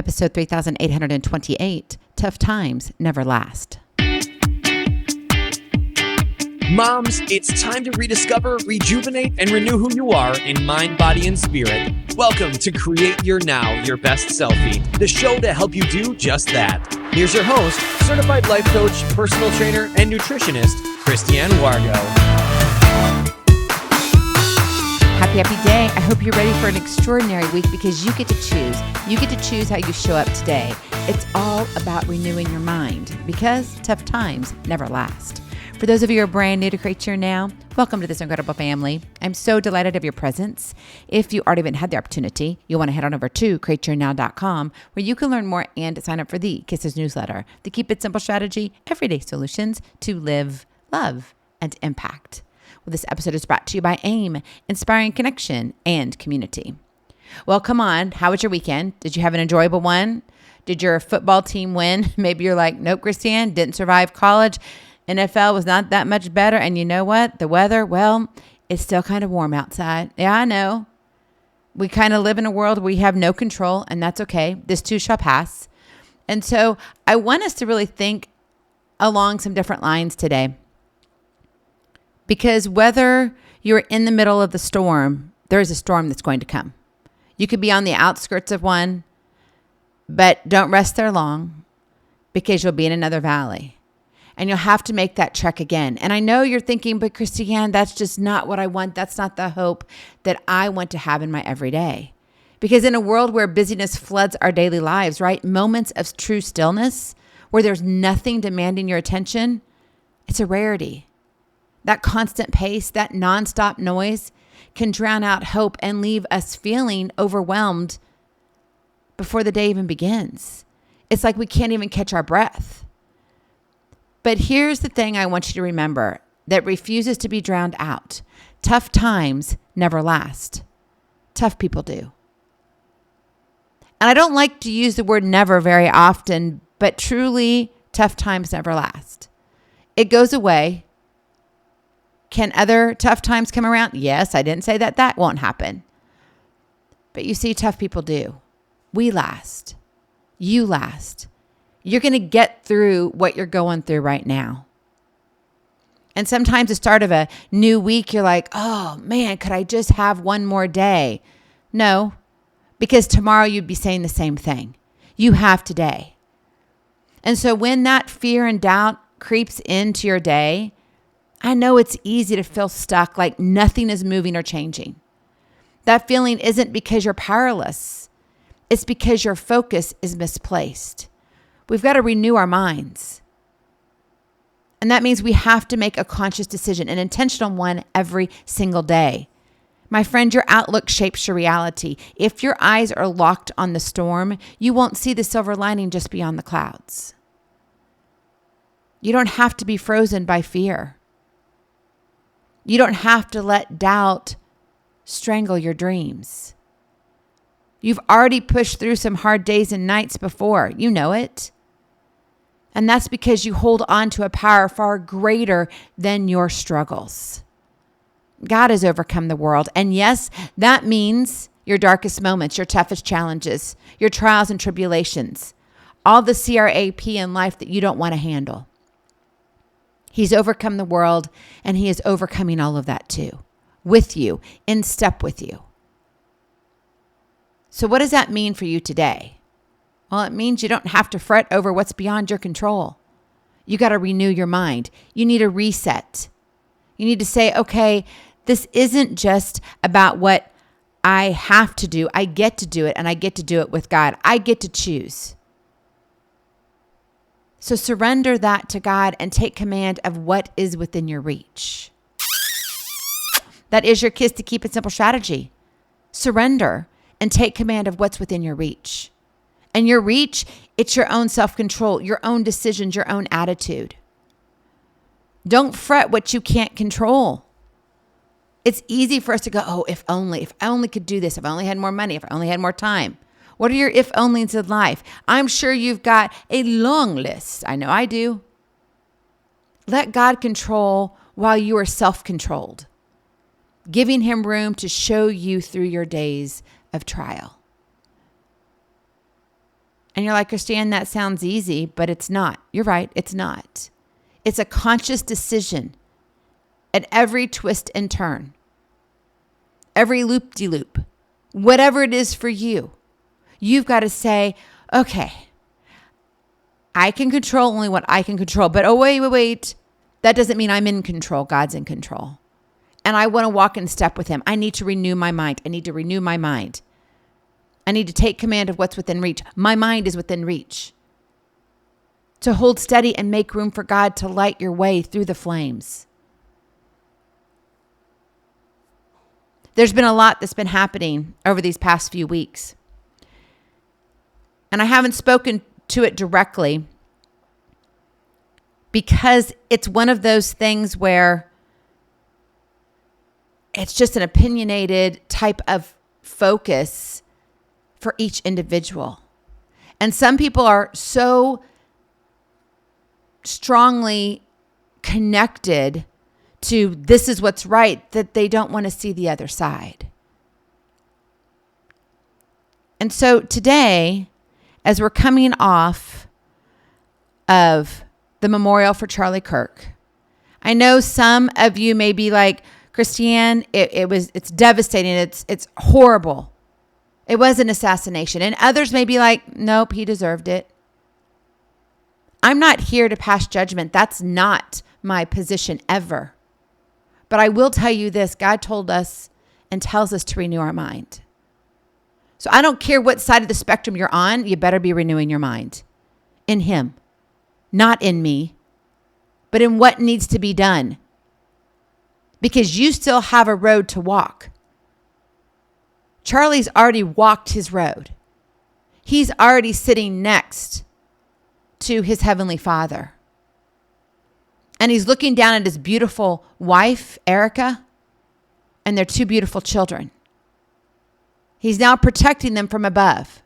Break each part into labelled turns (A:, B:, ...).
A: Episode 3828, Tough Times Never Last.
B: Moms, it's time to rediscover, rejuvenate, and renew who you are in mind, body, and spirit. Welcome to Create Your Now, Your Best Selfie, the show to help you do just that. Here's your host, certified life coach, personal trainer, and nutritionist, Kristianne Wargo.
A: Happy day. I hope you're ready for an extraordinary week because you get to choose. You get to choose how you show up today. It's all about renewing your mind because tough times never last. For those of you who are brand new to Create Your Now, welcome to this incredible family. I'm so delighted of your presence. If you already haven't had the opportunity, you'll want to head on over to createyournow.com where you can learn more and sign up for the Kisses newsletter, the Keep It Simple strategy, everyday solutions to live, love, and impact. Well, this episode is brought to you by AIM, Inspiring Connection and Community. Well, come on. How was your weekend? Did you have an enjoyable one? Did your football team win? Maybe you're like, nope, Kristianne, didn't survive college. NFL was not that much better. And you know what? The weather, well, it's still kind of warm outside. Yeah, I know. We kind of live in a world where we have no control, and that's okay. This too shall pass. And so I want us to really think along some different lines today. Because whether you're in the middle of the storm, there is a storm that's going to come. You could be on the outskirts of one, but don't rest there long because you'll be in another valley. And you'll have to make that trek again. And I know you're thinking, but Kristianne, that's just not what I want. That's not the hope that I want to have in my everyday. Because in a world where busyness floods our daily lives, right? Moments of true stillness where there's nothing demanding your attention, it's a rarity. That constant pace, that nonstop noise can drown out hope and leave us feeling overwhelmed before the day even begins. It's like we can't even catch our breath. But here's the thing I want you to remember that refuses to be drowned out. Tough times never last. Tough people do. And I don't like to use the word never very often, but truly, tough times never last. It goes away. Can other tough times come around? Yes, I didn't say that won't happen. But you see, tough people do. We last. You last. You're going to get through what you're going through right now. And sometimes the start of a new week, you're like, oh man, could I just have one more day? No, because tomorrow you'd be saying the same thing. You have today. And so when that fear and doubt creeps into your day, I know it's easy to feel stuck, like nothing is moving or changing. That feeling isn't because you're powerless. It's because your focus is misplaced. We've got to renew our minds. And that means we have to make a conscious decision, an intentional one every single day. My friend, your outlook shapes your reality. If your eyes are locked on the storm, you won't see the silver lining just beyond the clouds. You don't have to be frozen by fear. You don't have to let doubt strangle your dreams. You've already pushed through some hard days and nights before. You know it. And that's because you hold on to a power far greater than your struggles. God has overcome the world. And yes, that means your darkest moments, your toughest challenges, your trials and tribulations, all the CRAP in life that you don't want to handle. He's overcome the world, and he is overcoming all of that too, with you, in step with you. So what does that mean for you today? Well, it means you don't have to fret over what's beyond your control. You got to renew your mind. You need a reset. You need to say, okay, this isn't just about what I have to do. I get to do it, and I get to do it with God. I get to choose. So surrender that to God and take command of what is within your reach. That is your Kiss to Keep It Simple strategy. Surrender and take command of what's within your reach. And your reach, it's your own self-control, your own decisions, your own attitude. Don't fret what you can't control. It's easy for us to go, oh, if I only could do this, if I only had more money, if I only had more time. What are your if-onlys in life? I'm sure you've got a long list. I know I do. Let God control while you are self-controlled, giving him room to show you through your days of trial. And you're like, Kristianne, that sounds easy, but it's not. You're right, it's not. It's a conscious decision at every twist and turn, every loop-de-loop, whatever it is for you. You've got to say, okay, I can control only what I can control. But oh, wait. That doesn't mean I'm in control. God's in control. And I want to walk in step with him. I need to renew my mind. I need to renew my mind. I need to take command of what's within reach. My mind is within reach. To hold steady and make room for God to light your way through the flames. There's been a lot that's been happening over these past few weeks. And I haven't spoken to it directly because it's one of those things where it's just an opinionated type of focus for each individual. And some people are so strongly connected to this is what's right that they don't want to see the other side. And so today, as we're coming off of the memorial for Charlie Kirk, I know some of you may be like, Kristianne, it's devastating. It's horrible. It was an assassination. And others may be like, nope, he deserved it. I'm not here to pass judgment. That's not my position ever. But I will tell you this, God told us and tells us to renew our mind. So I don't care what side of the spectrum you're on, you better be renewing your mind in him, not in me, but in what needs to be done. Because you still have a road to walk. Charlie's already walked his road. He's already sitting next to his heavenly Father. And he's looking down at his beautiful wife, Erica, and their two beautiful children. He's now protecting them from above.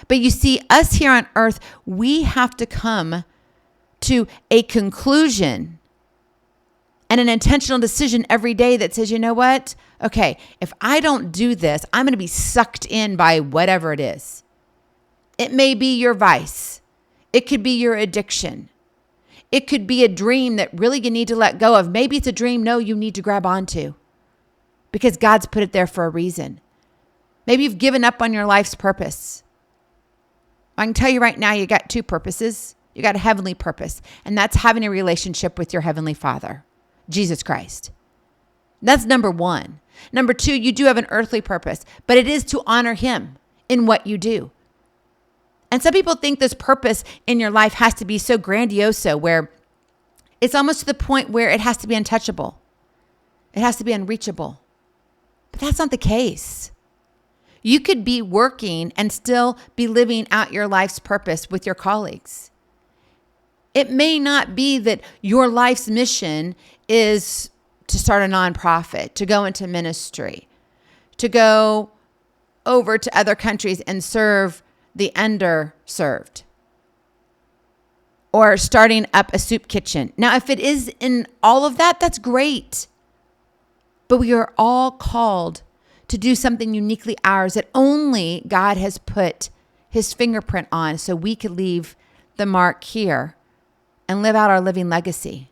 A: But you see, us here on earth, we have to come to a conclusion and an intentional decision every day that says, you know what? Okay, if I don't do this, I'm going to be sucked in by whatever it is. It may be your vice. It could be your addiction. It could be a dream that really you need to let go of. Maybe it's a dream, no, you need to grab onto because God's put it there for a reason. Maybe you've given up on your life's purpose. I can tell you right now, you got two purposes. You got a heavenly purpose, and that's having a relationship with your heavenly Father, Jesus Christ. That's number one. Number two, you do have an earthly purpose, but it is to honor him in what you do. And some people think this purpose in your life has to be so grandiose where it's almost to the point where it has to be untouchable. It has to be unreachable. But that's not the case. You could be working and still be living out your life's purpose with your colleagues. It may not be that your life's mission is to start a nonprofit, to go into ministry, to go over to other countries and serve the underserved, or starting up a soup kitchen. Now, if it is in all of that, that's great. But we are all called to do something uniquely ours that only God has put his fingerprint on so we could leave the mark here and live out our living legacy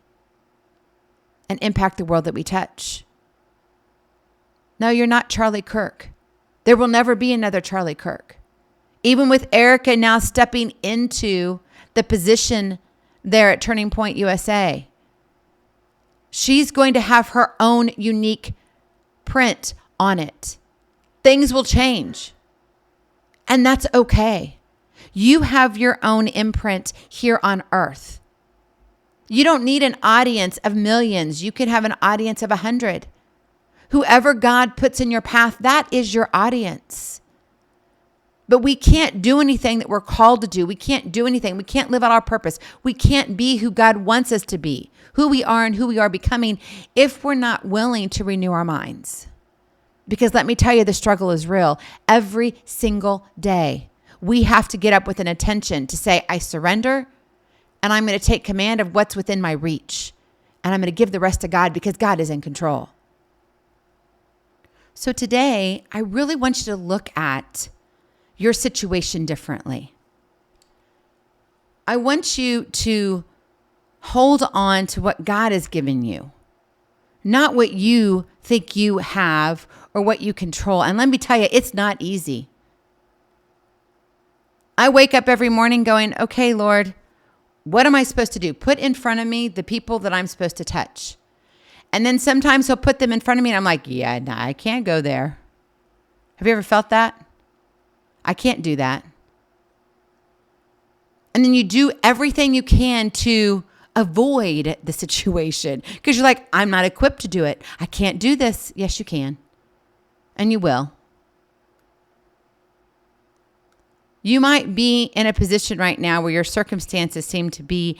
A: and impact the world that we touch. No, you're not Charlie Kirk. There will never be another Charlie Kirk. Even with Erica now stepping into the position there at Turning Point USA, she's going to have her own unique print on it. Things will change, and that's okay. You have your own imprint here on earth. You don't need an audience of millions. You can have an audience of 100. Whoever God puts in your path, that is your audience. But we can't do anything that we're called to do. We can't do anything. We can't live out our purpose. We can't be who God wants us to be, who we are and who we are becoming, if we're not willing to renew our minds. Because let me tell you, the struggle is real. Every single day, we have to get up with an intention to say, I surrender, and I'm going to take command of what's within my reach. And I'm going to give the rest to God because God is in control. So today, I really want you to look at your situation differently. I want you to hold on to what God has given you, not what you think you have or what you control. And let me tell you, it's not easy. I wake up every morning going, okay, Lord, what am I supposed to do? Put in front of me the people that I'm supposed to touch. And then sometimes he'll put them in front of me and I'm like, yeah, no, I can't go there. Have you ever felt that? I can't do that. And then you do everything you can to avoid the situation because you're like, I'm not equipped to do it. I can't do this. Yes, you can. And you will. You might be in a position right now where your circumstances seem to be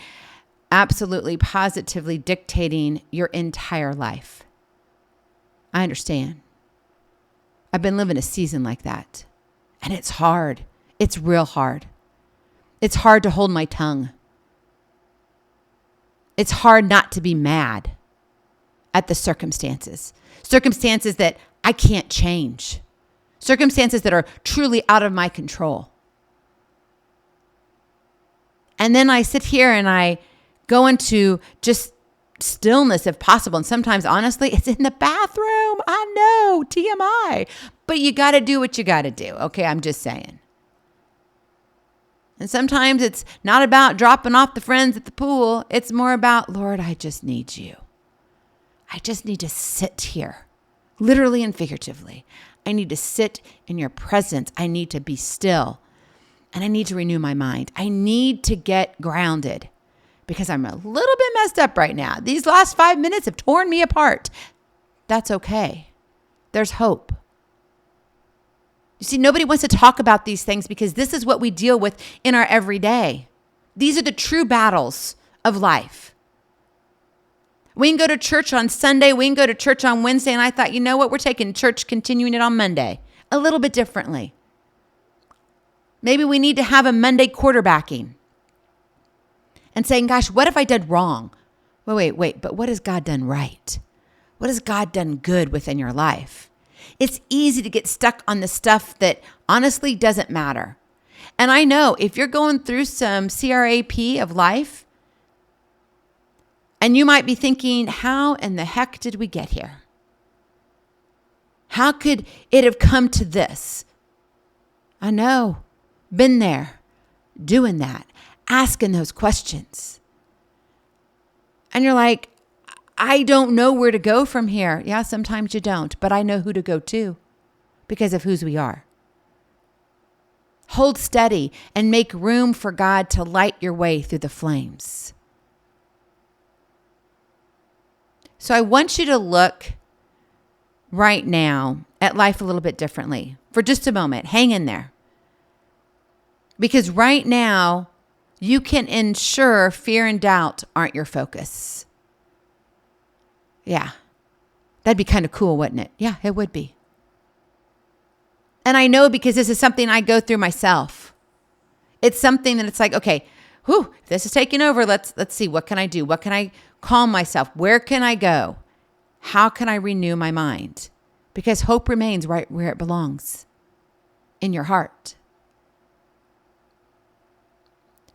A: absolutely positively dictating your entire life. I understand. I've been living a season like that. And it's hard. It's real hard. It's hard to hold my tongue. It's hard not to be mad at the circumstances. Circumstances that I can't change. Circumstances that are truly out of my control. And then I sit here and I go into just stillness if possible. And sometimes, honestly, it's in the bathroom. I know, TMI. But you got to do what you got to do. Okay, I'm just saying. And sometimes it's not about dropping off the friends at the pool. It's more about, Lord, I just need you. I just need to sit here, literally and figuratively. I need to sit in your presence. I need to be still. And I need to renew my mind. I need to get grounded because I'm a little bit messed up right now. These last 5 minutes have torn me apart. That's okay. There's hope. You see, nobody wants to talk about these things because this is what we deal with in our everyday. These are the true battles of life. We can go to church on Sunday. We can go to church on Wednesday. And I thought, you know what? We're taking church, continuing it on Monday a little bit differently. Maybe we need to have a Monday quarterbacking and saying, gosh, what have I done wrong? Wait, but what has God done right? What has God done good within your life? It's easy to get stuck on the stuff that honestly doesn't matter. And I know if you're going through some CRAP of life, and you might be thinking, how in the heck did we get here? How could it have come to this? I know. Been there, doing that, asking those questions. And you're like, I don't know where to go from here. Yeah, sometimes you don't, but I know who to go to because of whose we are. Hold steady and make room for God to light your way through the flames. So I want you to look right now at life a little bit differently for just a moment. Hang in there. Because right now, you can ensure fear and doubt aren't your focus. Yeah. That'd be kind of cool, wouldn't it? Yeah, it would be. And I know because this is something I go through myself. It's something that it's like, okay, this is taking over. Let's see, what can I do? What can I calm myself? Where can I go? How can I renew my mind? Because hope remains right where it belongs, in your heart.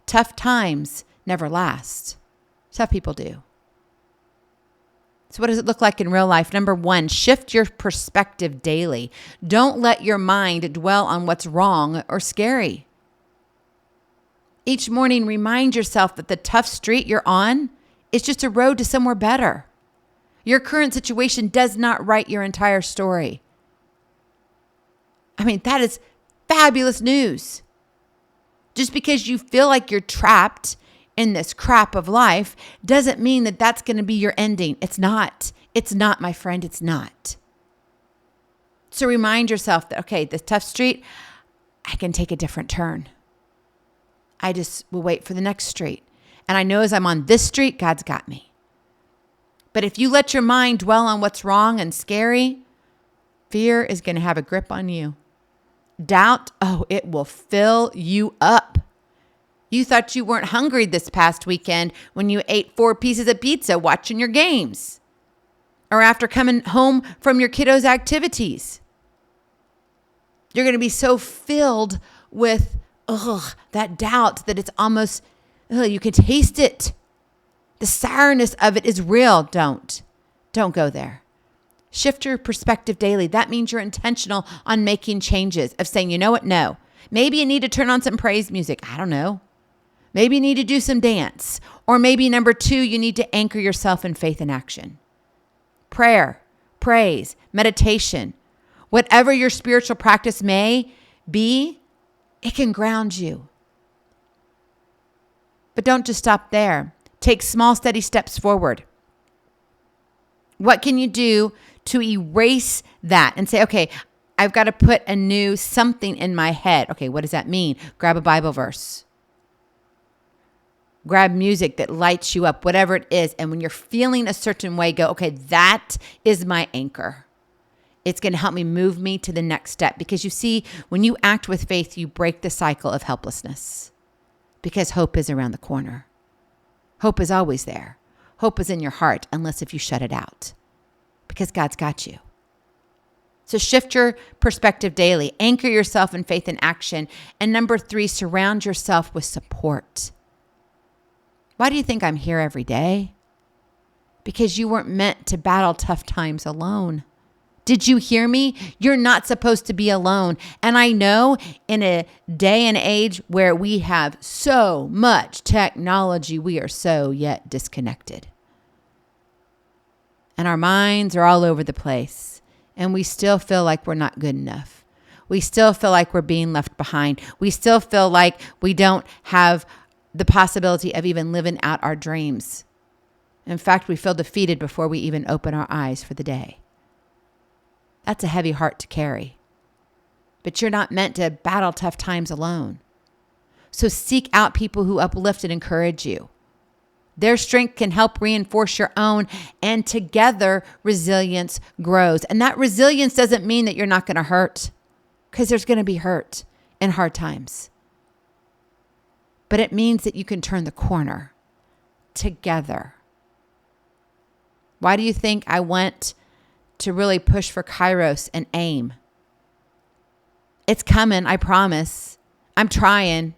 A: Tough times never last. Tough people do. So what does it look like in real life? Number 1, shift your perspective daily. Don't let your mind dwell on what's wrong or scary. Each morning, remind yourself that the tough street you're on is just a road to somewhere better. Your current situation does not write your entire story. I mean, that is fabulous news. Just because you feel like you're trapped in this crap of life doesn't mean that that's going to be your ending. It's not. It's not, my friend. It's not. So remind yourself that, okay, this tough street, I can take a different turn. I just will wait for the next street. And I know as I'm on this street, God's got me. But if you let your mind dwell on what's wrong and scary, fear is going to have a grip on you. Doubt, it will fill you up. You thought you weren't hungry this past weekend when you ate 4 pieces of pizza watching your games or after coming home from your kiddos' activities. You're going to be so filled with that doubt that it's almost, you can taste it. The sourness of it is real. Don't go there. Shift your perspective daily. That means you're intentional on making changes, of saying, you know what? No. Maybe you need to turn on some praise music. I don't know. Maybe you need to do some dance. Or maybe number 2, you need to anchor yourself in faith and action. Prayer, praise, meditation, whatever your spiritual practice may be, it can ground you. But don't just stop there. Take small, steady steps forward. What can you do to erase that and say, okay, I've got to put a new something in my head. Okay, what does that mean? Grab a Bible verse. Grab music that lights you up, whatever it is. And when you're feeling a certain way, go, okay, that is my anchor. It's going to help me move me to the next step. Because you see, when you act with faith, you break the cycle of helplessness. Because hope is around the corner. Hope is always there. Hope is in your heart, unless if you shut it out. Because God's got you. So shift your perspective daily. Anchor yourself in faith and action. And number 3, surround yourself with support. Why do you think I'm here every day? Because you weren't meant to battle tough times alone. Did you hear me? You're not supposed to be alone. And I know in a day and age where we have so much technology, we are so yet disconnected. And our minds are all over the place. And we still feel like we're not good enough. We still feel like we're being left behind. We still feel like we don't have the possibility of even living out our dreams. In fact, we feel defeated before we even open our eyes for the day. That's a heavy heart to carry. But you're not meant to battle tough times alone. So seek out people who uplift and encourage you. Their strength can help reinforce your own, and together resilience grows. And that resilience doesn't mean that you're not going to hurt, because there's going to be hurt in hard times. But it means that you can turn the corner together. Why do you think I went to really push for Kairos and AIM? It's coming, I promise. I'm trying.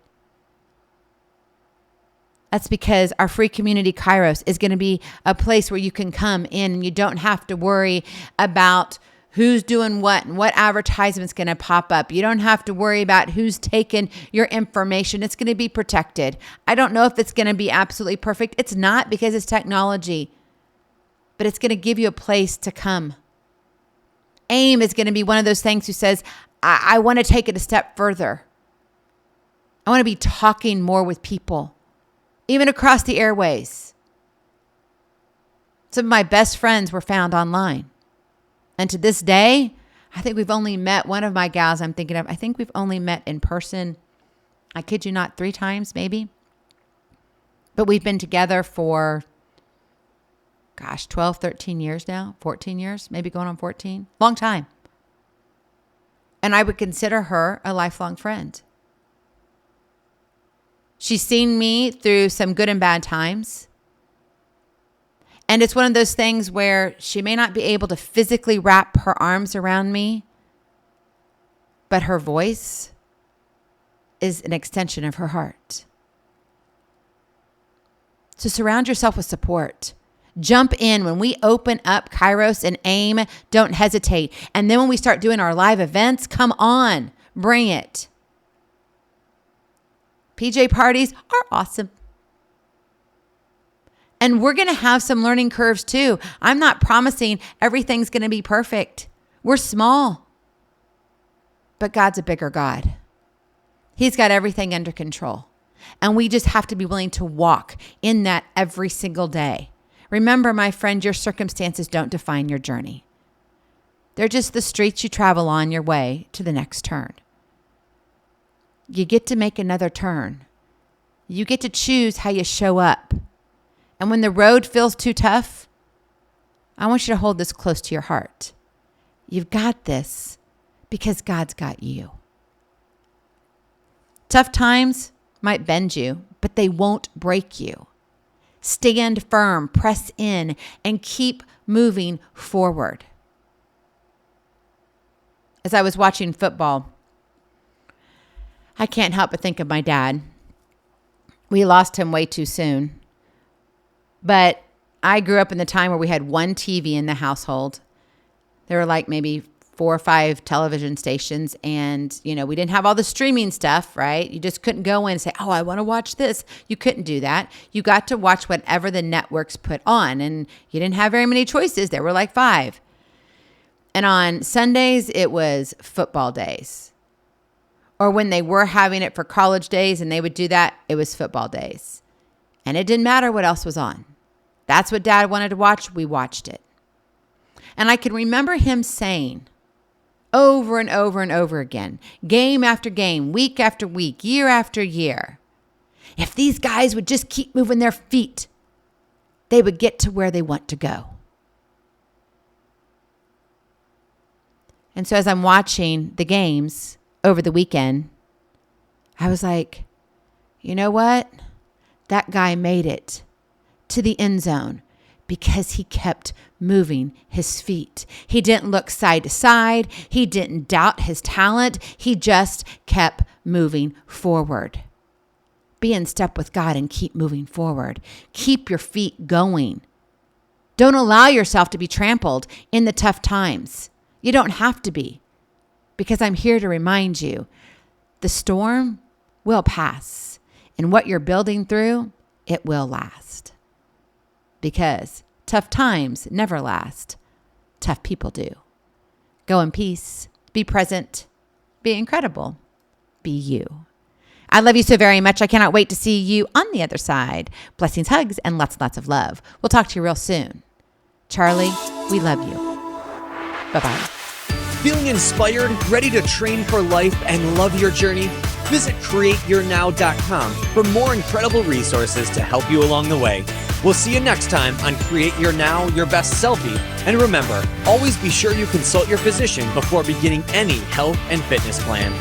A: That's because our free community Kairos is going to be a place where you can come in and you don't have to worry about who's doing what and what advertisement's going to pop up. You don't have to worry about who's taken your information. It's going to be protected. I don't know if it's going to be absolutely perfect. It's not, because it's technology. But it's going to give you a place to come. AIM is going to be one of those things who says, I want to take it a step further. I want to be talking more with people, even across the airways. Some of my best friends were found online. And to this day, I think we've only met, one of my gals I'm thinking of, I think we've only met in person, I kid you not, 3 times maybe. But we've been together for, 12, 13 years now, 14 years, maybe going on 14. Long time. And I would consider her a lifelong friend. She's seen me through some good and bad times. And it's one of those things where she may not be able to physically wrap her arms around me, but her voice is an extension of her heart. So surround yourself with support. Jump in. When we open up Kairos and AIM, don't hesitate. And then when we start doing our live events, come on, bring it. PJ parties are awesome. And we're going to have some learning curves too. I'm not promising everything's going to be perfect. We're small. But God's a bigger God. He's got everything under control. And we just have to be willing to walk in that every single day. Remember, my friend, your circumstances don't define your journey. They're just the streets you travel on your way to the next turn. You get to make another turn. You get to choose how you show up. And when the road feels too tough, I want you to hold this close to your heart. You've got this because God's got you. Tough times might bend you, but they won't break you. Stand firm, press in, and keep moving forward. As I was watching football I can't help but think of my dad. We lost him way too soon. But I grew up in the time where we had one TV in the household. There were like maybe 4 or 5 television stations, and we didn't have all the streaming stuff, right? You just couldn't go in and say, oh, I want to watch this. You couldn't do that. You got to watch whatever the networks put on, and you didn't have very many choices. There were like 5. And on Sundays, it was football days. Or when they were having it for college days and they would do that, it was football days. And it didn't matter what else was on. That's what Dad wanted to watch. We watched it. And I can remember him saying over and over and over again, game after game, week after week, year after year, if these guys would just keep moving their feet, they would get to where they want to go. And so as I'm watching the games over the weekend, I was like, you know what? That guy made it to the end zone because he kept moving his feet. He didn't look side to side. He didn't doubt his talent. He just kept moving forward. Be in step with God and keep moving forward. Keep your feet going. Don't allow yourself to be trampled in the tough times. You don't have to be, because I'm here to remind you, the storm will pass, and what you're building through, it will last. Because tough times never last. Tough people do. Go in peace. Be present. Be incredible. Be you. I love you so very much. I cannot wait to see you on the other side. Blessings, hugs, and lots of love. We'll talk to you real soon. Charlie, we love you. Bye-bye.
B: Feeling inspired, ready to train for life, and love your journey? Visit createyournow.com for more incredible resources to help you along the way. We'll see you next time on Create Your Now, Your Best Selfie. And remember, always be sure you consult your physician before beginning any health and fitness plan.